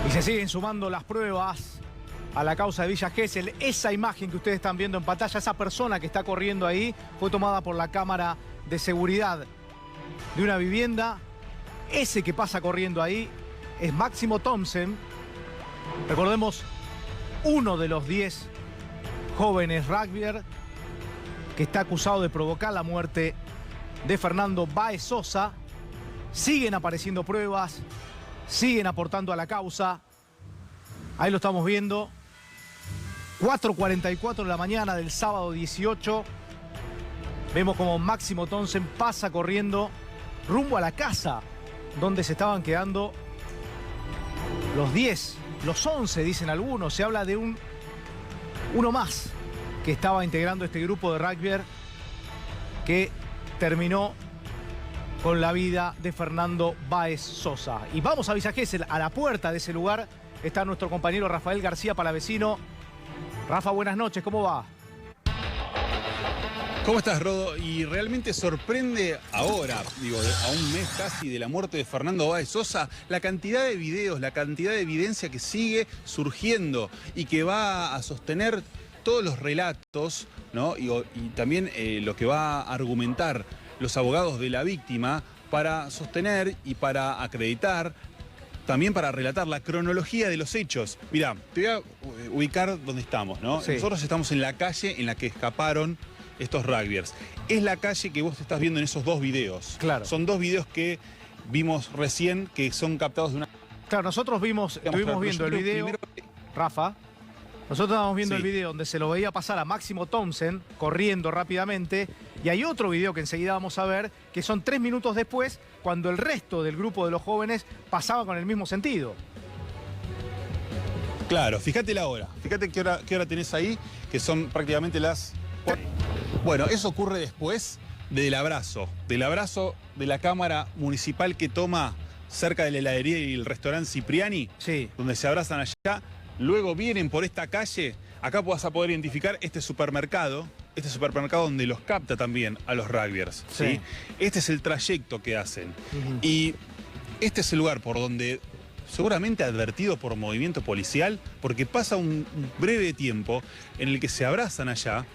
Y se siguen sumando las pruebas a la causa de Villa Gesell. Esa imagen que ustedes están viendo en pantalla, esa persona que está corriendo ahí, fue tomada por la cámara de seguridad de una vivienda. Ese que pasa corriendo ahí es Máximo Thompson. Recordemos, uno de los 10 jóvenes rugbyer que está acusado de provocar la muerte de Fernando Báez Sosa. Siguen apareciendo pruebas, siguen aportando a la causa. Ahí lo estamos viendo. 4:44 de la mañana del sábado 18. Vemos como Máximo Thompson pasa corriendo rumbo a la casa donde se estaban quedando los 10, los 11, dicen algunos. Se habla de uno más que estaba integrando este grupo de rugbyer que terminó con la vida de Fernando Báez Sosa. Y vamos a Villa Gesell, a la puerta de ese lugar está nuestro compañero Rafael García Palavecino. Rafa, buenas noches, ¿cómo va? ¿Cómo estás, Rodo? Y realmente sorprende ahora, a un mes casi de la muerte de Fernando Báez Sosa, la cantidad de videos, la cantidad de evidencia que sigue surgiendo y que va a sostener todos los relatos, ¿no? Y también lo que va a argumentar los abogados de la víctima para sostener y para acreditar, también para relatar la cronología de los hechos. Mirá, te voy a ubicar donde estamos, ¿no? Sí. Nosotros estamos en la calle en la que escaparon estos rugbyers. Es la calle que vos estás viendo en esos dos videos. Claro. Son dos videos que vimos recién, que son captados de una... Claro, nosotros estuvimos viendo el video, Rafa, nosotros estábamos viendo el video donde se lo veía pasar a Máximo Thompson corriendo rápidamente, y hay otro video que enseguida vamos a ver, que son 3 minutos después, cuando el resto del grupo de los jóvenes pasaba con el mismo sentido. Claro, fíjate la hora. Fíjate qué hora tenés ahí, que son prácticamente las... Bueno, eso ocurre después del abrazo de la cámara municipal que toma cerca de la heladería y el restaurante Cipriani, Sí. donde se abrazan allá. Luego vienen por esta calle, acá vas a poder identificar este supermercado donde los capta también a los rugbyers, ¿sí? Sí. Este es el trayecto que hacen. Y este es el lugar por donde, seguramente advertido por movimiento policial, porque pasa un breve tiempo en el que se abrazan allá,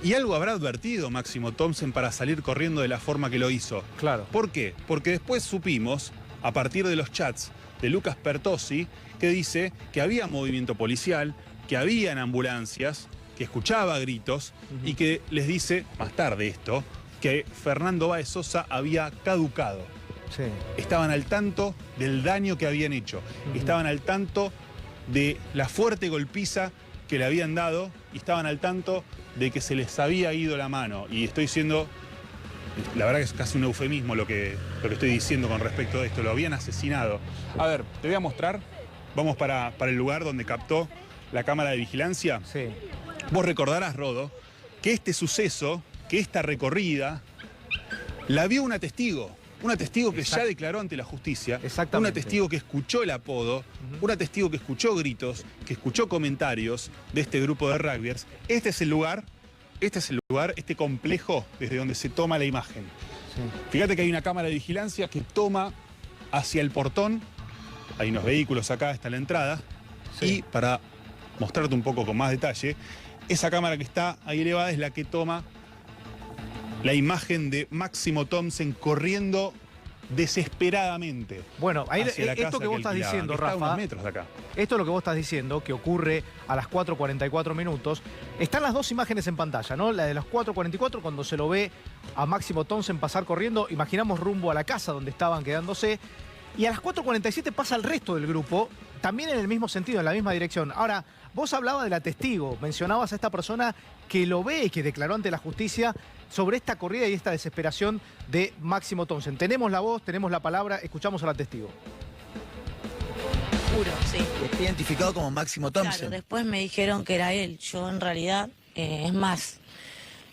y algo habrá advertido Máximo Thompson para salir corriendo de la forma que lo hizo. Claro. ¿Por qué? Porque después supimos, a partir de los chats de Lucas Pertossi, que dice que había movimiento policial, que habían ambulancias, que escuchaba gritos y que les dice, más tarde esto, que Fernando Báez Sosa había caducado. Sí. Estaban al tanto del daño que habían hecho, estaban al tanto de la fuerte golpiza que le habían dado y estaban al tanto de que se les había ido la mano. Y estoy diciendo, la verdad que es casi un eufemismo lo que estoy diciendo con respecto a esto, lo habían asesinado. A ver, te voy a mostrar, vamos para el lugar donde captó la cámara de vigilancia. Sí. Vos recordarás, Rodo, que este suceso, que esta recorrida, la vio una testigo que ya declaró ante la justicia, Exactamente. una testigo que escuchó el apodo, una testigo que escuchó gritos, que escuchó comentarios de este grupo de rugbyers. Este es el lugar, este complejo desde donde se toma la imagen. Sí. Fíjate que hay una cámara de vigilancia que toma hacia el portón, hay unos vehículos acá, está la entrada, Sí. y para mostrarte un poco con más detalle, esa cámara que está ahí elevada es la que toma la imagen de Máximo Thompson corriendo desesperadamente. Bueno, ahí, hacia la esto casa que vos estás alquilaban, diciendo, que está a Rafa, unos metros de acá. esto es lo que vos estás diciendo, que ocurre a las 4:44 minutos. Están las dos imágenes en pantalla, ¿no? La de las 4:44, cuando se lo ve a Máximo Thompson pasar corriendo, imaginamos rumbo a la casa donde estaban quedándose. Y a las 4:47 pasa el resto del grupo, también en el mismo sentido, en la misma dirección. Ahora, vos hablabas de la testigo, mencionabas a esta persona que lo ve y que declaró ante la justicia sobre esta corrida y esta desesperación de Máximo Thompson. Tenemos la voz, tenemos la palabra, escuchamos a la testigo. Juro, sí. Está identificado como Máximo Thompson. Claro, después me dijeron que era él. Yo en realidad, es más,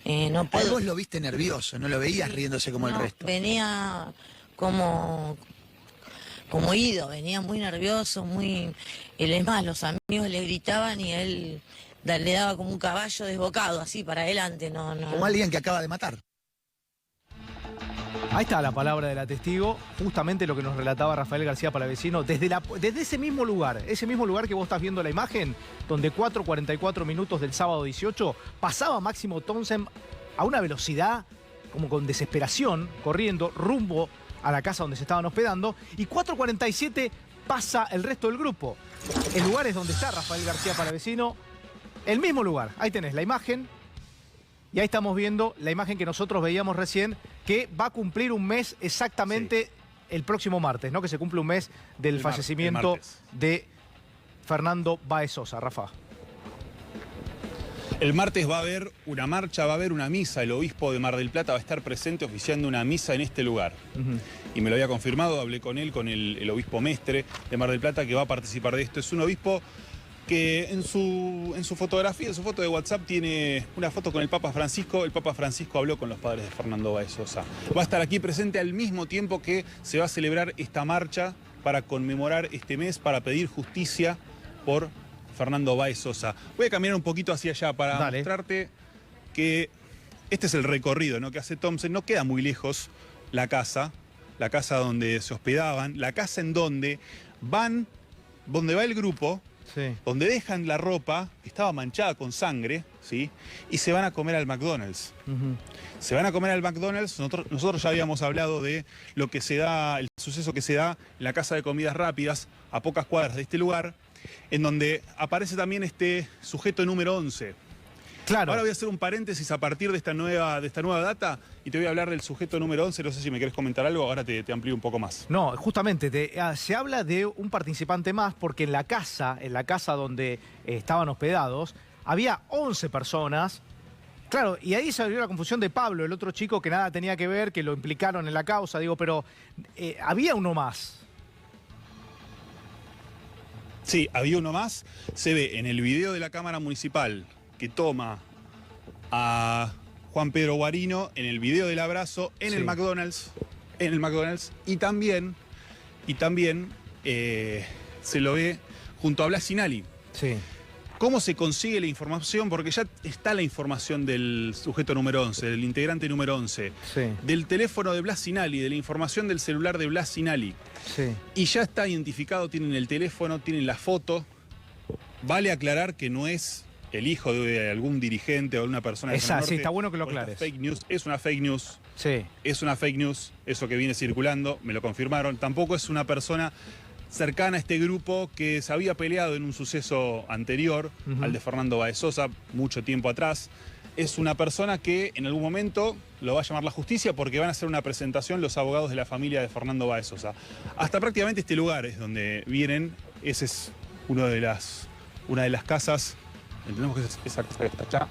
no A puedo... vos lo viste nervioso, no lo veías riéndose como el No, resto. venía como ido, venía muy nervioso, muy... Es más, los amigos le gritaban y él le daba como un caballo desbocado, así, para adelante, no. Como alguien que acaba de matar. Ahí está la palabra de la testigo, justamente lo que nos relataba Rafael García Palavecino, desde ese mismo lugar que vos estás viendo la imagen, donde 4:44 minutos del sábado 18, pasaba Máximo Townsend a una velocidad, como con desesperación, corriendo rumbo a la casa donde se estaban hospedando, y 4:47 pasa el resto del grupo. El lugar es donde está Rafael García Palavecino, el mismo lugar. Ahí tenés la imagen. Y ahí estamos viendo la imagen que nosotros veíamos recién, que va a cumplir un mes exactamente el próximo martes, ¿no? Que se cumple un mes del fallecimiento de Fernando Báez Sosa. Rafa. El martes va a haber una marcha, va a haber una misa. El obispo de Mar del Plata va a estar presente oficiando una misa en este lugar. Y me lo había confirmado, hablé con él, con el obispo Mestre de Mar del Plata, que va a participar de esto. Es un obispo que en su fotografía, en su foto de WhatsApp, tiene una foto con el Papa Francisco. El Papa Francisco habló con los padres de Fernando Báez Sosa. Va a estar aquí presente al mismo tiempo que se va a celebrar esta marcha para conmemorar este mes, para pedir justicia por Fernando Báez Sosa. Voy a caminar un poquito hacia allá para mostrarte que este es el recorrido, ¿no?, que hace Townsend. No queda muy lejos la casa donde se hospedaban, la casa en donde va el grupo. Sí. Donde dejan la ropa, estaba manchada con sangre, ¿sí? Y se van a comer al McDonald's. Se van a comer al McDonald's. Nosotros ya habíamos hablado de lo que se da, el suceso que se da en la casa de comidas rápidas, a pocas cuadras de este lugar, en donde aparece también este sujeto número 11. Claro. Ahora voy a hacer un paréntesis a partir de esta nueva data y te voy a hablar del sujeto número 11. No sé si me querés comentar algo, ahora te amplío un poco más. No, justamente, se habla de un participante más porque en la casa donde estaban hospedados, había 11 personas. Claro, y ahí se abrió la confusión de Pablo, el otro chico que nada tenía que ver, que lo implicaron en la causa, pero había uno más. Sí, había uno más. Se ve en el video de la Cámara Municipal que toma a Juan Pedro Guarino, en el video del abrazo, en el McDonald's, y también se lo ve junto a Blas Sinali. Sí. ¿Cómo se consigue la información? Porque ya está la información del sujeto número 11, del integrante número 11, del teléfono de Blas Sinali, de la información del celular de Blas Sinali. Sí. Y ya está identificado, tienen el teléfono, tienen la foto. Vale aclarar que no es el hijo de algún dirigente o de una persona de sí, está bueno que lo aclares. Fake news, es una fake news. Sí. Es una fake news, eso que viene circulando, me lo confirmaron. Tampoco es una persona cercana a este grupo que se había peleado en un suceso anterior al de Fernando Báez Sosa, mucho tiempo atrás. Es una persona que en algún momento lo va a llamar la justicia porque van a hacer una presentación los abogados de la familia de Fernando Báez Sosa. Hasta prácticamente este lugar es donde vienen. Ese es una de las casas. Entendemos que es esa casa que está allá,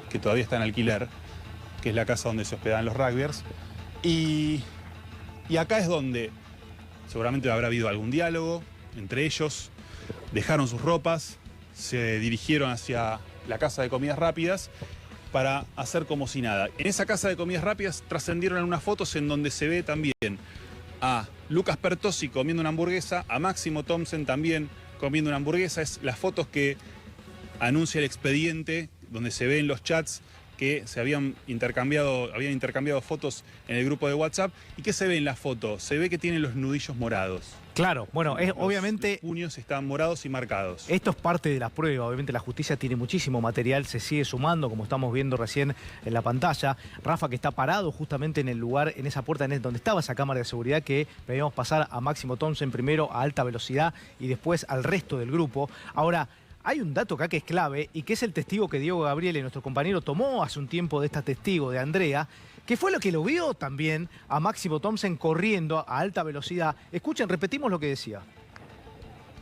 que todavía está en alquiler, que es la casa donde se hospedan los rugbyers. Y acá es donde seguramente habrá habido algún diálogo entre ellos, dejaron sus ropas, se dirigieron hacia la casa de comidas rápidas para hacer como si nada. En esa casa de comidas rápidas trascendieron unas fotos en donde se ve también a Lucas Pertossi comiendo una hamburguesa, a Máximo Townsend también comiendo una hamburguesa. Es las fotos que anuncia el expediente, donde se ven los chats que se habían intercambiado fotos en el grupo de WhatsApp. ¿Y qué se ve en la foto? Se ve que tienen los nudillos morados. Claro, bueno, obviamente... Los puños están morados y marcados. Esto es parte de la prueba. Obviamente la justicia tiene muchísimo material, se sigue sumando, como estamos viendo recién en la pantalla. Rafa, que está parado justamente en el lugar, en esa puerta donde estaba esa cámara de seguridad, que veíamos pasar a Máximo Townsend primero a alta velocidad y después al resto del grupo. Ahora, hay un dato acá que es clave y que es el testigo que Diego Gabriele, nuestro compañero, tomó hace un tiempo de esta testigo, de Andrea, que fue lo que lo vio también a Máximo Townsend corriendo a alta velocidad. Escuchen, repetimos lo que decía.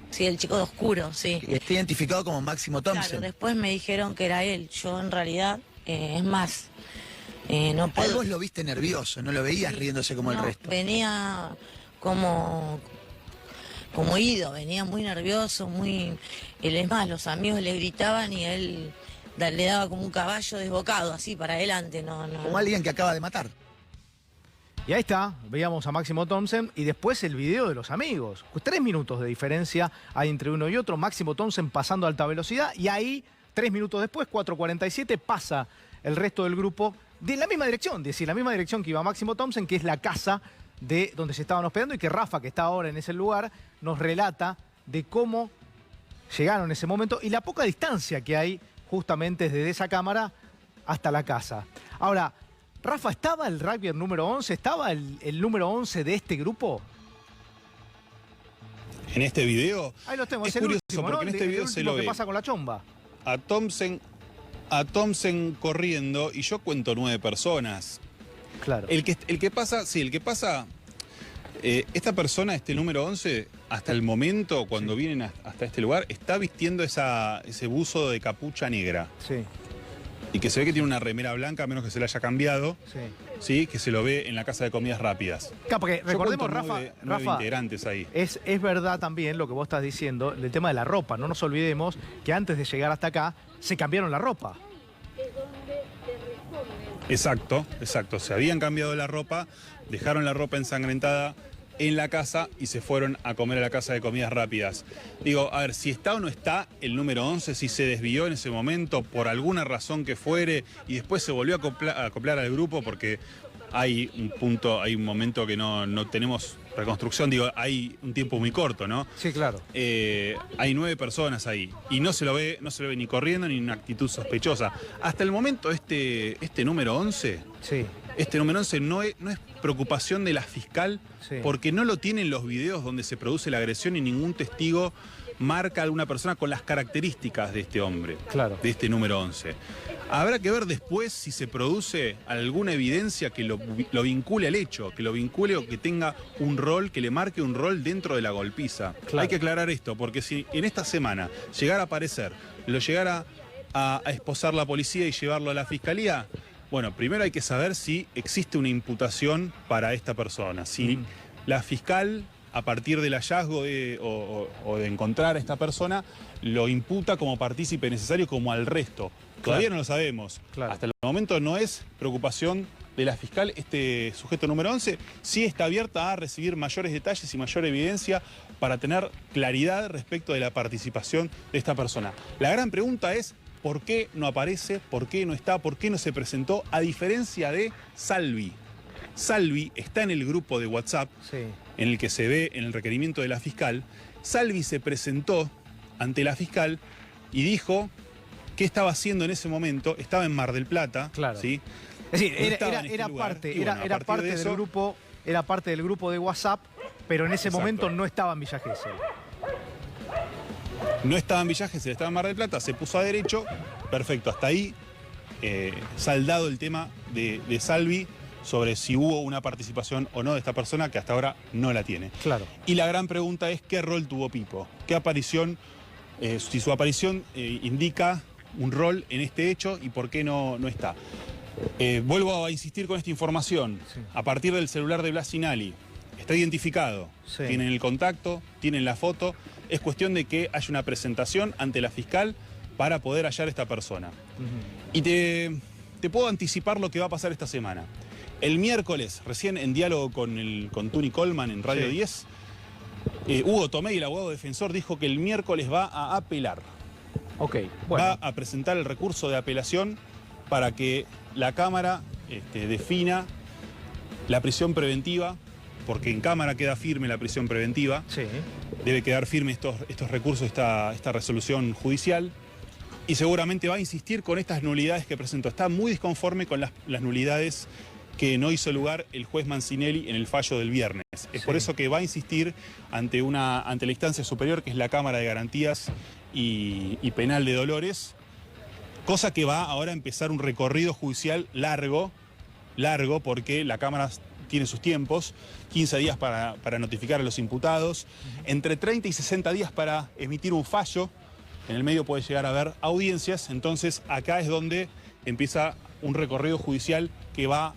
Sí, el chico de oscuro, sí. Está identificado como Máximo Townsend. Claro, después me dijeron que era él. Yo en realidad, es más, no puedo... Vos lo viste nervioso, no lo veías riéndose como el resto. Venía como ido, venía muy nervioso, es más, los amigos le gritaban y él le daba como un caballo desbocado, así para adelante, Como alguien que acaba de matar. Y ahí está, veíamos a Máximo Townsend y después el video de los amigos. 3 minutos de diferencia hay entre uno y otro. Máximo Townsend pasando a alta velocidad y ahí, 3 minutos después, 4:47, pasa el resto del grupo de la misma dirección, es decir, la misma dirección que iba Máximo Thompson, que es la casa de donde se estaban hospedando, y que Rafa, que está ahora en ese lugar, nos relata de cómo llegaron en ese momento y la poca distancia que hay justamente desde esa cámara hasta la casa. Ahora, Rafa, ¿estaba el rugbyer número 11? ¿Estaba el número 11 de este grupo? En este video Ahí lo tengo, es es el curioso último, porque ¿no? en este video se lo ¿Qué ve pasa con la chomba? a Thompson corriendo y yo cuento 9 personas. Claro. El que pasa, esta persona, este número 11, hasta el momento, cuando vienen hasta este lugar, está vistiendo ese buzo de capucha negra. Sí, Y que se ve que tiene una remera blanca, a menos que se la haya cambiado, sí. ¿sí? Que se lo ve en la casa de comidas rápidas. Claro, porque Yo recordemos, cuento Rafa, nueve integrantes ahí. es verdad también lo que vos estás diciendo, el tema de la ropa. No nos olvidemos que antes de llegar hasta acá, se cambiaron la ropa. Exacto. Se habían cambiado la ropa, dejaron la ropa ensangrentada en la casa y se fueron a comer a la casa de comidas rápidas. Digo, a ver, si está o no está el número 11, si se desvió en ese momento por alguna razón que fuere y después se volvió a acoplar al grupo porque hay un momento que no tenemos reconstrucción, digo, hay un tiempo muy corto, ¿no? Sí, claro. Hay 9 personas ahí y no se lo ve ni corriendo ni en una actitud sospechosa. Hasta el momento este número 11... Sí. Este número 11 no es preocupación de la fiscal, Sí. porque no lo tienen los videos donde se produce la agresión y ningún testigo marca a alguna persona con las características de este hombre, Claro. de este número 11. Habrá que ver después si se produce alguna evidencia que lo vincule al hecho, que lo vincule o que tenga un rol, que le marque un rol dentro de la golpiza. Claro. Hay que aclarar esto, porque si en esta semana llegara a aparecer, lo llegara a esposar la policía y llevarlo a la fiscalía, bueno, primero hay que saber si existe una imputación para esta persona. Si la fiscal, a partir del hallazgo o de encontrar a esta persona, lo imputa como partícipe necesario como al resto. Todavía no lo sabemos. Claro. Hasta el momento no es preocupación de la fiscal. Este sujeto número 11 sí está abierta a recibir mayores detalles y mayor evidencia para tener claridad respecto de la participación de esta persona. La gran pregunta es: ¿por qué no aparece? ¿Por qué no está? ¿Por qué no se presentó? A diferencia de Salvi. Salvi está en el grupo de WhatsApp, Sí. en el que se ve en el requerimiento de la fiscal. Salvi se presentó ante la fiscal y dijo qué estaba haciendo en ese momento. Estaba en Mar del Plata. Claro. ¿Sí? Es decir, No estaba en este era lugar. parte, Y bueno, era a partir parte de del eso- grupo, era parte del grupo de WhatsApp, pero en ese Exacto. momento no estaba en Villa Gesell. No estaba en Villa Gesell, estaba en Mar del Plata, se puso a derecho. Perfecto, hasta ahí saldado el tema de Salvi sobre si hubo una participación o no de esta persona, que hasta ahora no la tiene. Claro. Y la gran pregunta es: ¿qué rol tuvo Pipo? ¿Qué aparición, si su aparición indica un rol en este hecho y por qué no está? Vuelvo a insistir con esta información. Sí. A partir del celular de Blas Sinali, está identificado, Sí. tienen el contacto, tienen la foto. Es cuestión de que haya una presentación ante la fiscal para poder hallar a esta persona. Y te puedo anticipar lo que va a pasar esta semana. El miércoles, recién en diálogo con Tuni Coleman en Radio Sí. 10, Hugo Tomé, el abogado defensor, dijo que el miércoles va a apelar. Ok, bueno. Va a presentar el recurso de apelación para que la Cámara defina la prisión preventiva, porque en Cámara queda firme la prisión preventiva. Sí. Debe quedar firme estos recursos, esta resolución judicial. Y seguramente va a insistir con estas nulidades que presentó. Está muy disconforme con las nulidades que no hizo lugar el juez Mancinelli en el fallo del viernes. Es Sí. por eso que va a insistir ante la instancia superior, que es la Cámara de Garantías y Penal de Dolores, cosa que va ahora a empezar un recorrido judicial largo, porque la Cámara tiene sus tiempos: 15 días para notificar a los imputados, entre 30 y 60 días para emitir un fallo. En el medio puede llegar a haber audiencias. Entonces acá es donde empieza un recorrido judicial que va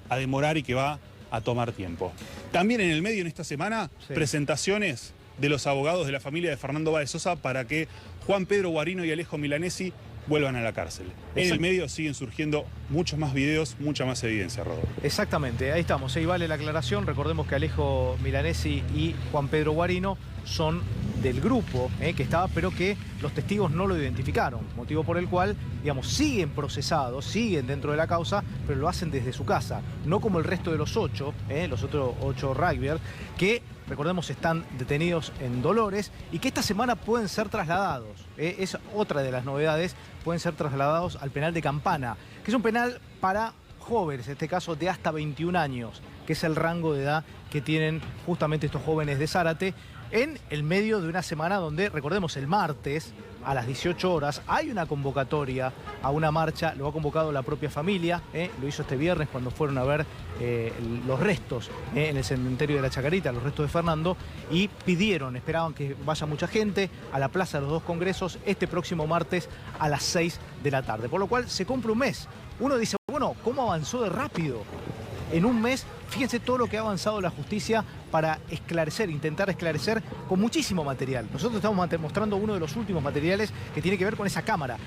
a demorar y que va a tomar tiempo. También en el medio, en esta semana, Sí. presentaciones de los abogados de la familia de Fernando Báez Sosa para que Juan Pedro Guarino y Alejo Milanesi vuelvan a la cárcel. En el Exacto. medio siguen surgiendo muchos más videos, mucha más evidencia, Rodolfo. Exactamente, ahí estamos. Ahí vale la aclaración. Recordemos que Alejo Milanesi y Juan Pedro Guarino son del grupo que estaba, pero que los testigos no lo identificaron, motivo por el cual, digamos, siguen procesados, siguen dentro de la causa, pero lo hacen desde su casa, no como el resto de los 8, los otros 8 rugbyers, que, recordemos, están detenidos en Dolores y que esta semana pueden ser trasladados. Es otra de las novedades, pueden ser trasladados al penal de Campana, que es un penal para jóvenes, en este caso de hasta 21 años, que es el rango de edad que tienen justamente estos jóvenes de Zárate, en el medio de una semana donde, recordemos, el martes a las 18 horas hay una convocatoria a una marcha, lo ha convocado la propia familia, lo hizo este viernes cuando fueron a ver los restos en el cementerio de la Chacarita, los restos de Fernando, y esperaban que vaya mucha gente a la Plaza de los Dos Congresos este próximo martes a las 6 de la tarde, por lo cual se cumple un mes. Uno dice, bueno, ¿cómo avanzó de rápido? En un mes, fíjense todo lo que ha avanzado la justicia para esclarecer, intentar esclarecer con muchísimo material. Nosotros estamos mostrando uno de los últimos materiales que tiene que ver con esa cámara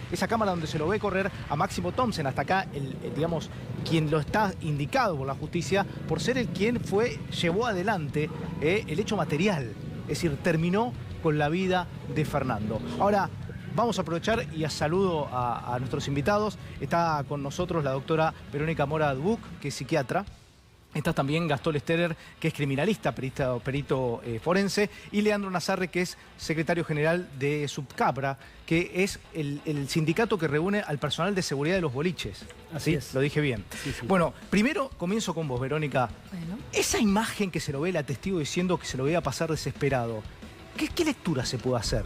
donde se lo ve correr a Máximo Thompson, hasta acá, digamos, quien lo está indicado por la justicia por ser el quien llevó adelante el hecho material, es decir, terminó con la vida de Fernando. Ahora, vamos a aprovechar y saludo a nuestros invitados. Está con nosotros la doctora Verónica Mora Dubuc, que es psiquiatra. Está también Gastón Lesterer, que es criminalista, perito forense. Y Leandro Nazarre, que es secretario general de Subcapra, que es el sindicato que reúne al personal de seguridad de los boliches. Así ¿Sí? es. Lo dije bien. Sí, sí. Bueno, primero comienzo con vos, Verónica. Bueno. Esa imagen que se lo ve el testigo diciendo que se lo veía pasar desesperado, ¿qué lectura se puede hacer?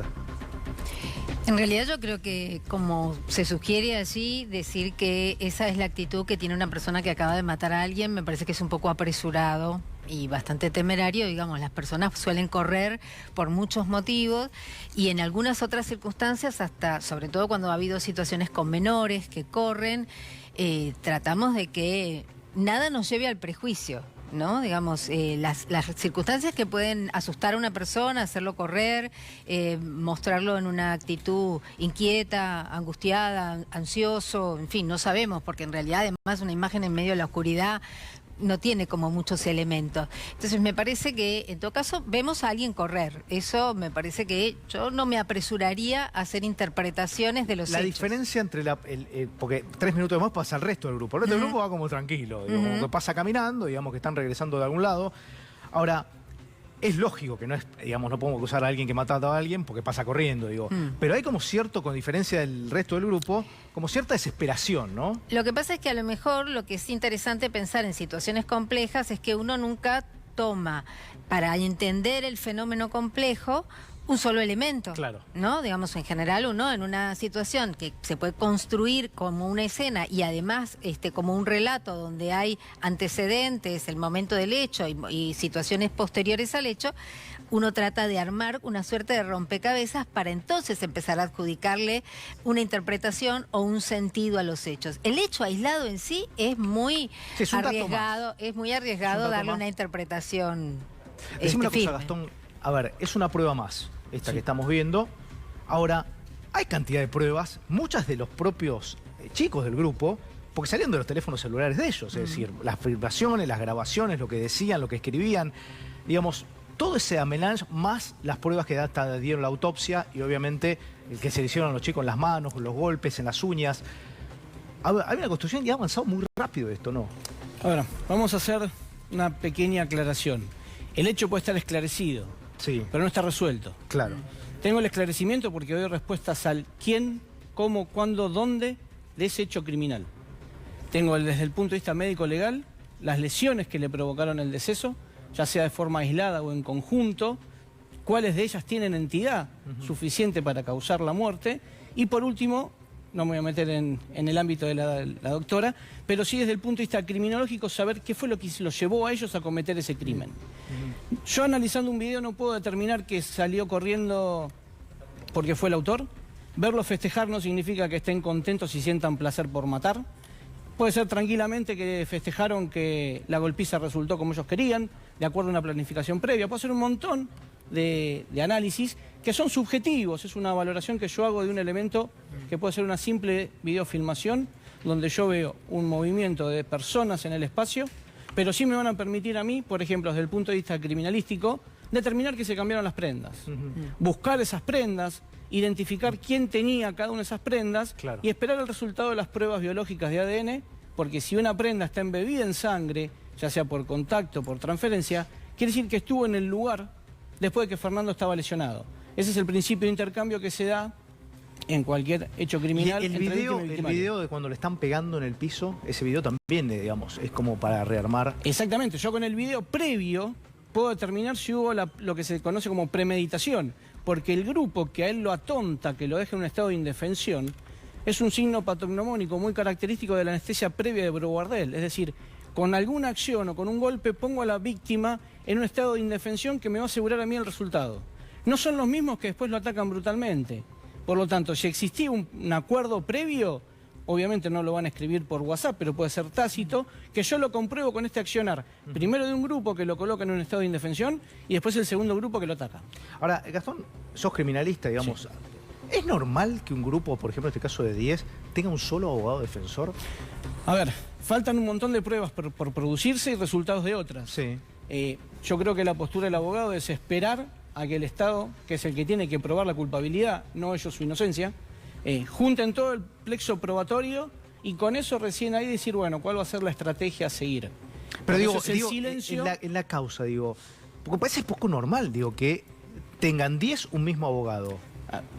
En realidad yo creo que, como se sugiere allí, decir que esa es la actitud que tiene una persona que acaba de matar a alguien, me parece que es un poco apresurado y bastante temerario. Digamos, las personas suelen correr por muchos motivos y en algunas otras circunstancias, hasta, sobre todo cuando ha habido situaciones con menores que corren, tratamos de que nada nos lleve al prejuicio, ¿no? Digamos, las circunstancias que pueden asustar a una persona, hacerlo correr, mostrarlo en una actitud inquieta, angustiada, ansioso, en fin, no sabemos, porque en realidad además una imagen en medio de la oscuridad no tiene como muchos elementos. Entonces me parece que en todo caso vemos a alguien correr. Eso me parece que yo no me apresuraría a hacer interpretaciones de los hechos. La diferencia entre porque 3 minutos después pasa el resto del grupo. El resto del grupo va como tranquilo, digo, como que pasa caminando, digamos que están regresando de algún lado. Ahora, es lógico que no es, digamos, no podemos acusar a alguien que mató a alguien porque pasa corriendo, digo. Pero hay como cierto, con diferencia del resto del grupo, como cierta desesperación, ¿no? Lo que pasa es que a lo mejor lo que es interesante pensar en situaciones complejas es que uno nunca toma, para entender el fenómeno complejo, un solo elemento, Claro. ¿no? Digamos, en general uno en una situación que se puede construir como una escena y además como un relato donde hay antecedentes, el momento del hecho y situaciones posteriores al hecho, uno trata de armar una suerte de rompecabezas para entonces empezar a adjudicarle una interpretación o un sentido a los hechos. El hecho aislado en sí es muy Sí, es un dato arriesgado, más. Es un dato darle más. una interpretación Decime una cosa, firme. Gastón. A ver, es una prueba más, esta Sí. que estamos viendo. Ahora, hay cantidad de pruebas, muchas de los propios chicos del grupo, porque salían de los teléfonos celulares de ellos, es decir, las filmaciones, las grabaciones, lo que decían, lo que escribían, digamos, todo ese amelange más las pruebas que dieron la autopsia y obviamente el que se le hicieron a los chicos en las manos, con los golpes, en las uñas. Hay una construcción y ha avanzado muy rápido esto, ¿no? Ahora, vamos a hacer una pequeña aclaración. El hecho puede estar esclarecido, Sí, pero no está resuelto. claro. Tengo el esclarecimiento porque doy respuestas al quién, cómo, cuándo, dónde de ese hecho criminal. Tengo desde el punto de vista médico-legal las lesiones que le provocaron el deceso, ya sea de forma aislada o en conjunto, cuáles de ellas tienen entidad suficiente para causar la muerte, y por último, no me voy a meter en el ámbito de la doctora, pero sí desde el punto de vista criminológico saber qué fue lo que los llevó a ellos a cometer ese crimen. Yo analizando un video no puedo determinar que salió corriendo porque fue el autor. Verlo festejar no significa que estén contentos y sientan placer por matar. Puede ser tranquilamente que festejaron que la golpiza resultó como ellos querían, de acuerdo a una planificación previa. Puede ser un montón de análisis que son subjetivos. Es una valoración que yo hago de un elemento que puede ser una simple videofilmación, donde yo veo un movimiento de personas en el espacio, pero sí me van a permitir a mí, por ejemplo, desde el punto de vista criminalístico, determinar que se cambiaron las prendas. Buscar esas prendas, identificar quién tenía cada una de esas prendas y esperar el resultado de las pruebas biológicas de ADN, porque si una prenda está embebida en sangre, ya sea por contacto, por transferencia, quiere decir que estuvo en el lugar después de que Fernando estaba lesionado. Ese es el principio de intercambio que se da en cualquier hecho criminal. Y el video de cuando le están pegando en el piso, ese video también, digamos, es como para rearmar. Exactamente, yo con el video previo puedo determinar si hubo lo que se conoce como premeditación, porque el grupo que a él lo atonta, que lo deja en un estado de indefensión, es un signo patognomónico muy característico de la anestesia previa de Braudel. Es decir, con alguna acción o con un golpe pongo a la víctima en un estado de indefensión que me va a asegurar a mí el resultado. No son los mismos que después lo atacan brutalmente. Por lo tanto, si existía un acuerdo previo, obviamente no lo van a escribir por WhatsApp, pero puede ser tácito, que yo lo compruebo con este accionar. Primero de un grupo que lo coloca en un estado de indefensión y después el segundo grupo que lo ataca. Ahora, Gastón, sos criminalista, digamos. Sí. ¿Es normal que un grupo, por ejemplo en este caso de 10, tenga un solo abogado defensor? A ver, faltan un montón de pruebas por producirse y resultados de otras. Sí. Yo creo que la postura del abogado es esperar a que el Estado, que es el que tiene que probar la culpabilidad, no ellos su inocencia, junten todo el plexo probatorio y con eso recién ahí decir, bueno, cuál va a ser la estrategia a seguir. Pero digo, silencio... en la causa, digo, porque parece poco normal, digo, que tengan 10 un mismo abogado.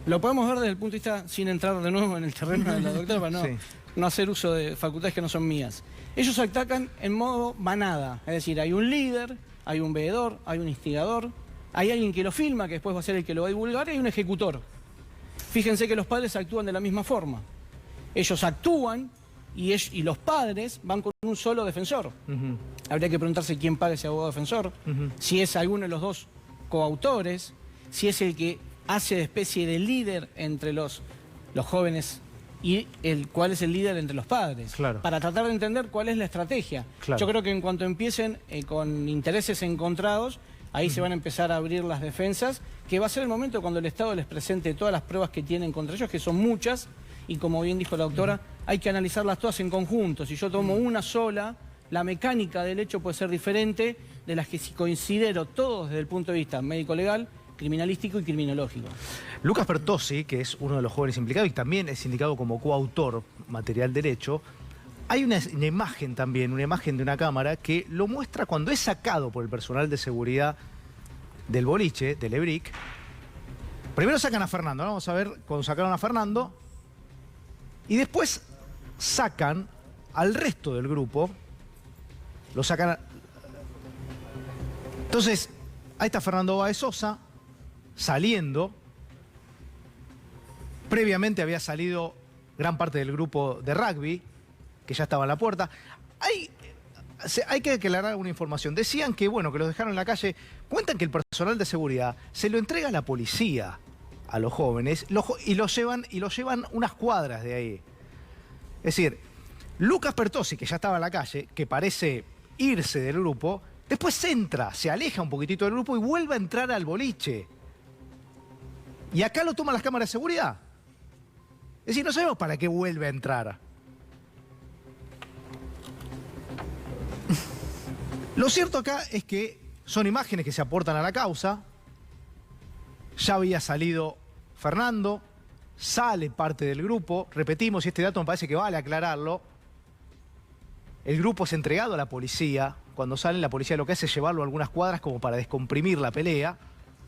Lo podemos ver desde el punto de vista, sin entrar de nuevo en el terreno de la doctora, para no hacer uso de facultades que no son mías. Ellos atacan en modo manada, es decir, hay un líder, hay un veedor, hay un instigador, hay alguien que lo filma, que después va a ser el que lo va a divulgar, y hay un ejecutor. Fíjense que los padres actúan de la misma forma. Ellos actúan y los padres van con un solo defensor. Habría que preguntarse quién paga ese abogado defensor, si es alguno de los dos coautores, si es el que hace de especie de líder entre los jóvenes y cuál es el líder entre los padres, para tratar de entender cuál es la estrategia. Yo creo que en cuanto empiecen con intereses encontrados, ahí se van a empezar a abrir las defensas, que va a ser el momento cuando el Estado les presente todas las pruebas que tienen contra ellos, que son muchas, y como bien dijo la doctora, hay que analizarlas todas en conjunto. Si yo tomo una sola, la mecánica del hecho puede ser diferente de las que si considero todos desde el punto de vista médico-legal, criminalístico y criminológico. Lucas Pertossi, que es uno de los jóvenes implicados y también es indicado como coautor material derecho, hay una imagen también, una imagen de una cámara que lo muestra cuando es sacado por el personal de seguridad del boliche, del Lebric. Primero sacan a Fernando, ¿no? Vamos a ver cuando sacaron a Fernando. Y después sacan al resto del grupo. Lo sacan Entonces, ahí está Fernando Báez Sosa saliendo. Previamente había salido gran parte del grupo de rugby, que ya estaba en la puerta. Hay que aclarar una información. Decían que, bueno, que los dejaron en la calle. Cuentan que el personal de seguridad se lo entrega a la policía a los jóvenes y los llevan unas cuadras de ahí. Es decir, Lucas Pertossi, que ya estaba en la calle, que parece irse del grupo, después entra, se aleja un poquitito del grupo y vuelve a entrar al boliche. Y acá lo toman las cámaras de seguridad. Es decir, no sabemos para qué vuelve a entrar. Lo cierto acá es que son imágenes que se aportan a la causa. Ya había salido Fernando, sale parte del grupo. Repetimos, y este dato me parece que vale aclararlo. El grupo es entregado a la policía. Cuando salen, la policía lo que hace es llevarlo a algunas cuadras como para descomprimir la pelea.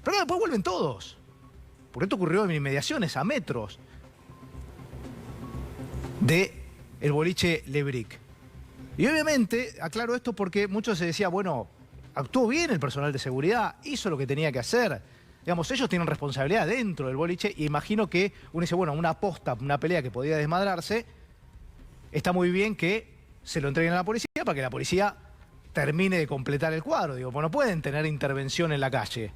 Pero después vuelven todos. Porque esto ocurrió en inmediaciones, a metros del boliche Lebric. Y obviamente, aclaro esto porque muchos se decía, bueno, actuó bien el personal de seguridad, hizo lo que tenía que hacer. Digamos, ellos tienen responsabilidad dentro del boliche y imagino que uno dice, bueno, una aposta, una pelea que podía desmadrarse, está muy bien que se lo entreguen a la policía para que la policía termine de completar el cuadro. Digo, pues no pueden tener intervención en la calle.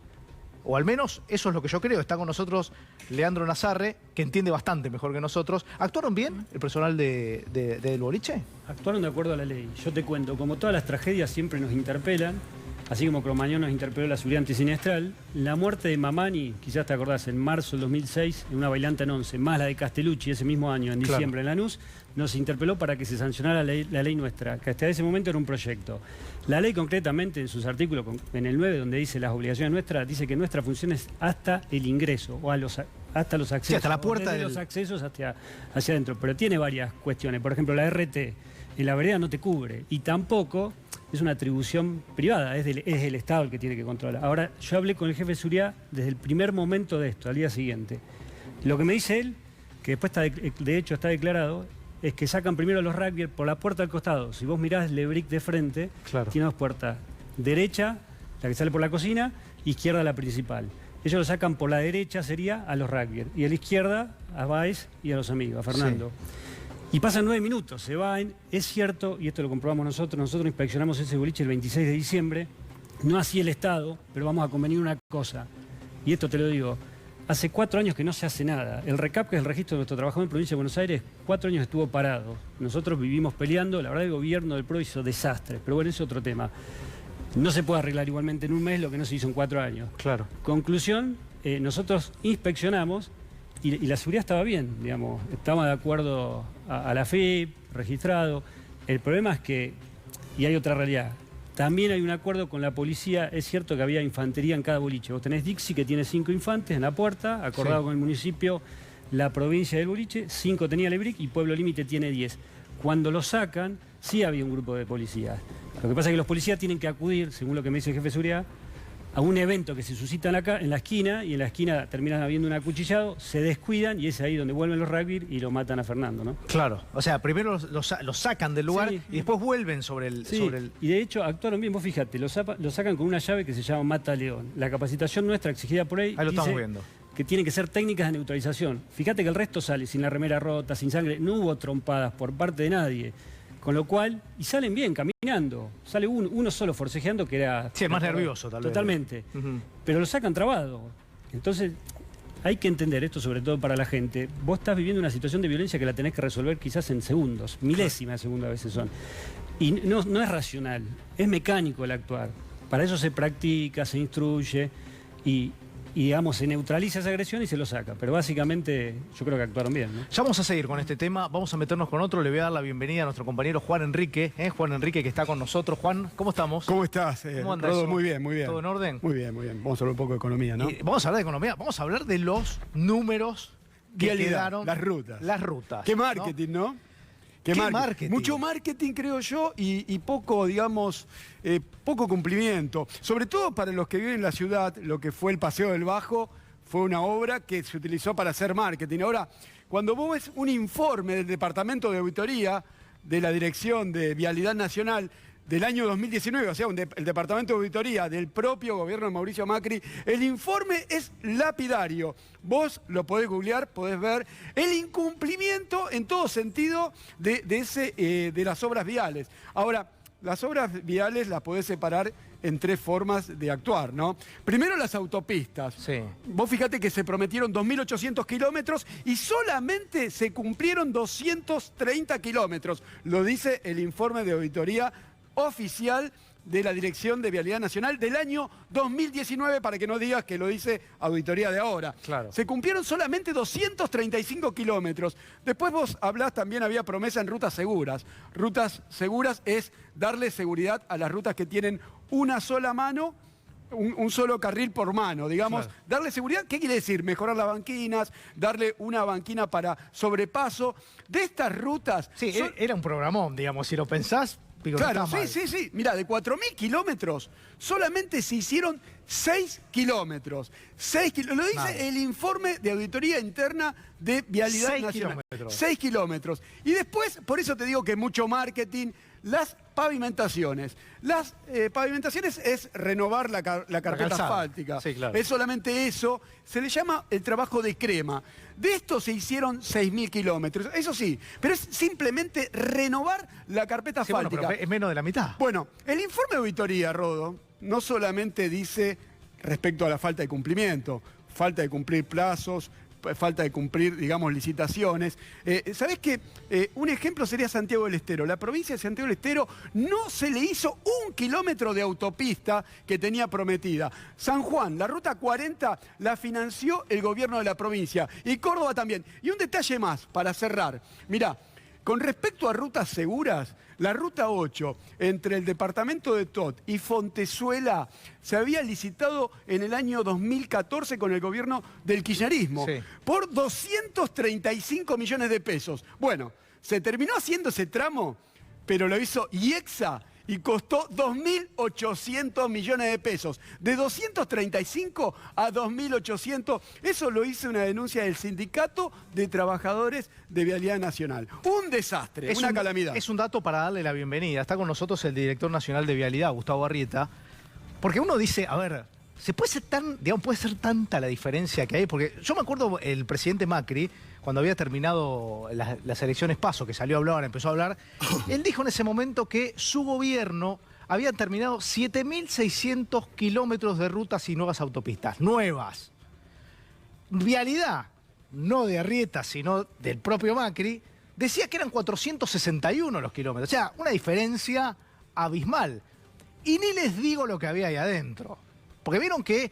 O al menos eso es lo que yo creo. Está con nosotros Leandro Nazarre, que entiende bastante mejor que nosotros. ¿Actuaron bien el personal del boliche? Actuaron de acuerdo a la ley. Yo te cuento, como todas las tragedias siempre nos interpelan, así como Cromañón nos interpeló la seguridad antisiniestral. La muerte de Mamani, quizás te acordás, en marzo del 2006, en una bailanta en 11, más la de Castellucci ese mismo año, en diciembre, en Lanús, nos interpeló para que se sancionara la ley nuestra, que hasta ese momento era un proyecto. La ley concretamente, en sus artículos, en el 9, donde dice las obligaciones nuestras, dice que nuestra función es hasta el ingreso, o hasta los accesos. Sí, hasta la puerta de los accesos hacia adentro. Pero tiene varias cuestiones. Por ejemplo, la RT en la vereda no te cubre, y tampoco es una atribución privada, es el Estado el que tiene que controlar. Ahora, yo hablé con el jefe de seguridad desde el primer momento de esto, al día siguiente. Lo que me dice él, que después de hecho está declarado, es que sacan primero los rugbyers por la puerta del costado. Si vos mirás Lebric de frente, tiene dos puertas. Derecha, la que sale por la cocina, izquierda la principal. Ellos lo sacan por la derecha, sería a los rugbyers, y a la izquierda a Baez y a los amigos, a Fernando. Sí. Y pasan 9 minutos, se van. Es cierto, y esto lo comprobamos nosotros inspeccionamos ese boliche el 26 de diciembre, no así el Estado, pero vamos a convenir una cosa, y esto te lo digo, hace 4 años que no se hace nada. El RECAP, que es el registro de nuestro trabajador en Provincia de Buenos Aires, 4 años estuvo parado. Nosotros vivimos peleando, la verdad el gobierno del PRO hizo desastres, pero bueno, ese es otro tema. No se puede arreglar igualmente en un mes lo que no se hizo en 4 años. Claro. Conclusión, nosotros inspeccionamos y la seguridad estaba bien, digamos, estaba de acuerdo a la FIP, registrado. El problema es que, y hay otra realidad, también hay un acuerdo con la policía. Es cierto que había infantería en cada boliche. Vos tenés Dixie, que tiene 5 infantes en la puerta, acordado con el municipio, la provincia del boliche, 5 tenía Lebric y Pueblo Límite tiene 10. Cuando lo sacan, sí había un grupo de policías. Lo que pasa es que los policías tienen que acudir, según lo que me dice el jefe de seguridad, a un evento que se suscita en la esquina, y en la esquina terminan habiendo un acuchillado, se descuidan y es ahí donde vuelven los rugby y lo matan a Fernando, ¿no? Claro, o sea, primero los sacan del lugar y después vuelven sobre el... Y de hecho actuaron bien, vos fíjate, lo sacan con una llave que se llama Mata León. La capacitación nuestra exigida por ahí, lo estamos viendo, que tienen que ser técnicas de neutralización. Fíjate que el resto sale sin la remera rota, sin sangre, no hubo trompadas por parte de nadie. Con lo cual, y salen bien, caminando. Sale uno solo forcejeando, que era... Sí, más nervioso tal vez. Totalmente. Pero lo sacan trabado. Entonces, hay que entender esto, sobre todo para la gente. Vos estás viviendo una situación de violencia que la tenés que resolver quizás en segundos, milésimas de segundo a veces son. Y no es racional, es mecánico el actuar. Para eso se practica, se instruye y digamos, se neutraliza esa agresión y se lo saca. Pero básicamente yo creo que actuaron bien, ¿no? Ya vamos a seguir con este tema, vamos a meternos con otro. Le voy a dar la bienvenida a nuestro compañero Juan Enrique, Juan Enrique, que está con nosotros. Juan, ¿cómo estamos? ¿Cómo estás? ¿Cómo andas? Rodo, muy bien, muy bien. ¿Todo en orden? Muy bien, muy bien. Vamos a hablar un poco de economía, ¿no? Vamos a hablar de economía, vamos a hablar de los números que quedaron. Las rutas. Las rutas. Qué marketing, ¿no? ¿Qué marketing? Mucho marketing, creo yo, y poco, digamos, poco cumplimiento. Sobre todo para los que viven en la ciudad, lo que fue el Paseo del Bajo fue una obra que se utilizó para hacer marketing. Ahora, cuando vos ves un informe del Departamento de Auditoría de la Dirección de Vialidad Nacional del año 2019, o sea, el Departamento de Auditoría del propio gobierno de Mauricio Macri, el informe es lapidario. Vos lo podés googlear, podés ver el incumplimiento en todo sentido de las obras viales. Ahora, las obras viales las podés separar en 3 formas de actuar, ¿no? Primero, las autopistas. Sí. Vos fíjate que se prometieron 2.800 kilómetros y solamente se cumplieron 230 kilómetros. Lo dice el informe de auditoría oficial de la Dirección de Vialidad Nacional del año 2019, para que no digas que lo dice auditoría de ahora. Claro. Se cumplieron solamente 235 kilómetros. Después vos hablás, también había promesa en rutas seguras. Rutas seguras es darle seguridad a las rutas que tienen una sola mano, un solo carril por mano, digamos. Claro. Darle seguridad, ¿qué quiere decir? Mejorar las banquinas, darle una banquina para sobrepaso. De estas rutas... Sí, era un programón, digamos, si lo pensás. Claro, sí. Mirá, de 4.000 kilómetros, solamente se hicieron 6 kilómetros. Lo dice el informe de auditoría interna de Vialidad Nacional. 6 kilómetros. Y después, por eso te digo que mucho marketing, las pavimentaciones. Las pavimentaciones es renovar la carpeta asfáltica. Sí, claro. Es solamente eso. Se le llama el trabajo de crema. De esto se hicieron 6.000 kilómetros. Eso sí, pero es simplemente renovar la carpeta asfáltica. Bueno, pero es menos de la mitad. Bueno, el informe de auditoría, Rodo, no solamente dice respecto a la falta de cumplimiento, falta de cumplir plazos, falta de cumplir, digamos, licitaciones. ¿Sabés qué? Un ejemplo sería Santiago del Estero. La provincia de Santiago del Estero no se le hizo 1 kilómetro de autopista que tenía prometida. San Juan, la ruta 40, la financió el gobierno de la provincia. Y Córdoba también. Y un detalle más, para cerrar. Mirá, con respecto a rutas seguras, la ruta 8 entre el departamento de Tot y Fontezuela se había licitado en el año 2014 con el gobierno del kirchnerismo por 235 millones de pesos. Bueno, se terminó haciendo ese tramo, pero lo hizo IEXA y costó 2.800 millones de pesos. De 235 a 2.800, eso lo hizo una denuncia del Sindicato de Trabajadores de Vialidad Nacional. Un desastre, una calamidad. Es un dato para darle la bienvenida. Está con nosotros el director nacional de Vialidad, Gustavo Arrieta, porque uno dice, a ver, puede ser tanta la diferencia que hay, porque yo me acuerdo el presidente Macri, cuando había terminado las elecciones PASO, que salió a hablar, empezó a hablar, él dijo en ese momento que su gobierno había terminado 7.600 kilómetros de rutas y nuevas autopistas, nuevas. Vialidad, no de Arrieta, sino del propio Macri, decía que eran 461 los kilómetros, o sea, una diferencia abismal. Y ni les digo lo que había ahí adentro. Porque vieron que